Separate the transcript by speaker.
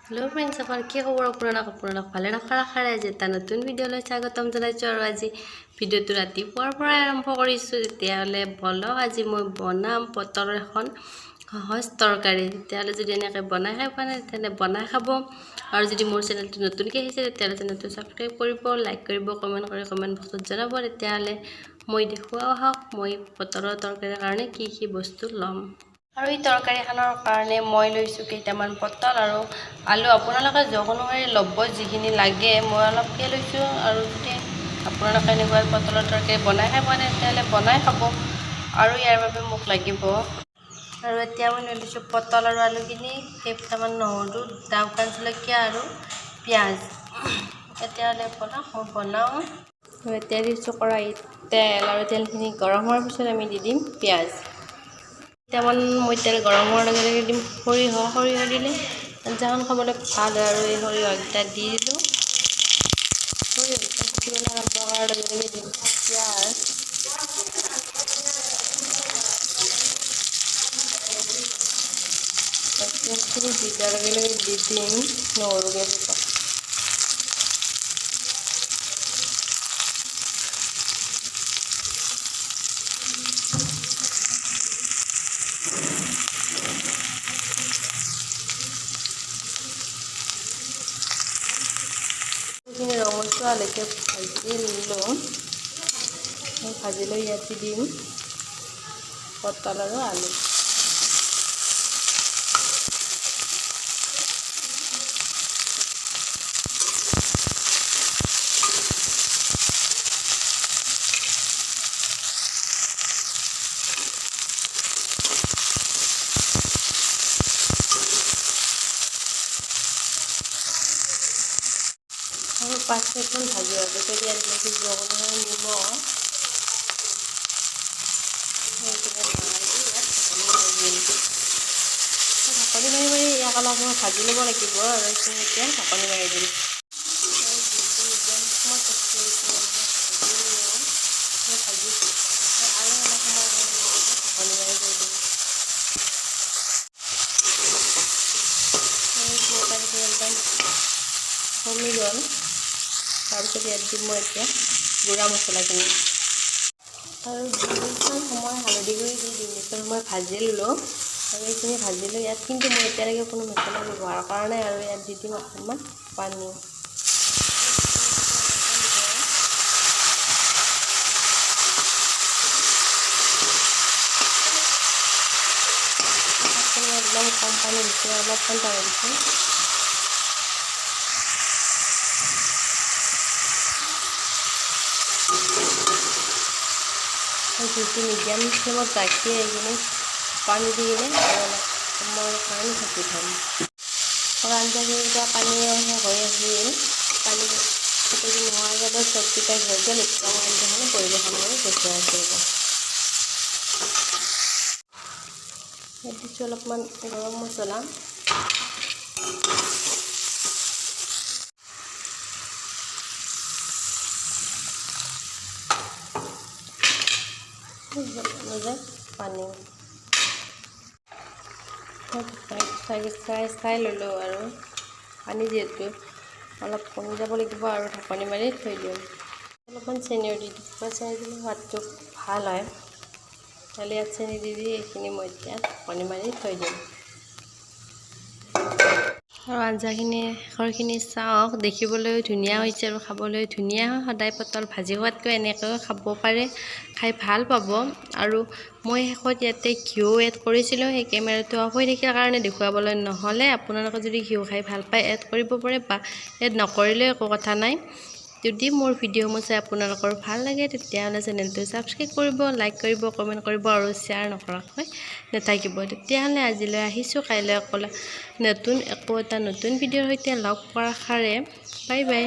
Speaker 1: hello friends अपन কি খবৰ আপোনালোক ভালে নাখাৰা যে এটা নতুন ভিডিও লৈ স্বাগতম জনাইছো আৰু আজি ভিডিওটো ৰাতিপুৱাৰ পৰা আৰম্ভ কৰিছো তেতিয়ালে বলক আজি মই বনাম পটলৰ এখন সহজ তৰকাৰী তেতিয়ালে যদি এনেকৈ বনাই খাই পানে তেনে বনাই খাব আৰু যদি মোৰ চেনেলটো নতুনকৈ আহিছে তেতিয়ালে চেনেলটো সাবস্ক্ৰাইব কৰিব লাইক কৰিব কমেন্ট কৰি কমেন্ট বক্সত জনাব তেতিয়ালে মই দেখুৱাও হওক মই পটলৰ তৰকাৰীৰ কাৰণে কি বস্তু লম আৰু এই তৰকাৰীখনৰ কাৰণে মই লৈছো কেইটামান পটল আৰু আলু আপোনালোকে যখনৰে লব যিখিনি লাগে মই অলপকে লৈছো আৰু যদি আপোনালোকে এনেকৈ পটলৰ তৰকাৰী বনাই খাই মানে তেলে বনাই খাব আৰু ইয়াৰ বাবে মোক লাগিব আৰু এতিয়া মই লৈছো পটল আৰু আলুখিনি কেইটামান নহৰু দাউকান জলকীয়া আৰু পিয়াজ এতিয়ালে বনাও এতিয়া দিছো কড়াইত তেল আৰু তেলখিনি গৰম হোৱাৰ পিছত আমি দি দিম পিয়াজ তেমন মই তেল গৰম হোৱাৰ লগে লগে দিম সৰিয়হ দিলে আঞ্জাখন খাবলৈ ভাল আৰু এই সৰিয়হটা দি দিলোঁ সৰিয়হটা ফুটিবলৈ আৰম্ভ কৰাৰ লগে লগে দিম পিঁয়াজ পিঁয়াজখিনি দি দিয়াৰ লগে লগে দি দিম নহৰু কেইটা ৰঙচুৱা লৈকে ভাজি লৈ ইয়াত দিম পটল আৰু আলু और 5 मिनट भाजी होगा तो यार देखिए जगह है निमक ढाकनी मारि मारि याक अलप भाजी लব লাগিব আৰু এতিয়া ঢাকনি মাৰি দিম কমি গ'ল তাৰপিছত ইয়াত দিম মই এতিয়া গুড়া মছলাখিনি আৰু দুইখন সময় হালধি গুড়ি দি দিম এইখন মই ভাজি ল'লোঁ আৰু এইখিনি ভাজি লৈ ইয়াত কিন্তু মই এতিয়ালৈকে কোনো মছলা ব্যৱহাৰ কৰা নাই আৰু ইয়াত দি দিম অকণমান পানী একদম কম পানী দিছোঁ অলপমান পানী দিছোঁ जैसे मीडियम फ्लेमत राखी এইখিনি পানী দি কিনে আৰু অলপ সময়ৰ কাৰণে ঢাকি থ'ম আৰু আঞ্জাখিনি পানী হৈ আহিল পানী ফুটি নোহোৱাৰ বাবে চব্জি টাইপ হৈ গ'ল এতিয়া মই আঞ্জাখিনি পৰিৱেশন কৰি দেখুৱাই আছোঁ দিছোঁ অলপমান গৰম মছলা পানী চাই ল'লোঁ আৰু পানী যিহেতু অলপ কমি যাব লাগিব আৰু ঢাকনি মাৰি থৈ দিওঁ অলপমান চেনিও দি দিওঁ চেনি দিলে সোৱাদটো ভাল হয় তাহলে ইয়াত চেনি দি এইখিনি মই এতিয়া ঢাকনি মাৰি থৈ দিম আৰু আঞ্জাখিনি শেষৰখিনি চাওক দেখিবলৈ ধুনীয়া হৈছে আৰু খাবলৈ ধুনীয়া হয় সদায় পটল ভাজি খোৱাতকৈ এনেকৈ খাব পাৰে খাই ভাল পাব আৰু মই শেষত ইয়াতে ঘিউ এড কৰিছিলোঁ সেই কেমেৰাটো অফ হৈ থকাৰ কাৰণে দেখুৱাবলৈ নহ'লে আপোনালোকে যদি ঘিউ খাই ভাল পায় এড কৰিব পাৰে বা এড নকৰিলেও একো কথা নাই যদি মোৰ ভিডিঅ'সমূহ চাই আপোনালোকৰ ভাল লাগে তেতিয়াহ'লে চেনেলটো সাবস্ক্ৰাইব কৰিব লাইক কৰিব কমেন্ট কৰিব আৰু শ্বেয়াৰ নকৰাকৈ নাথাকিব তেতিয়াহ'লে আজিলৈ আহিছোঁ কাইলৈ আকৌ এটা নতুন ভিডিঅ'ৰ সৈতে লগ পোৱাৰ আশাৰে বাই বাই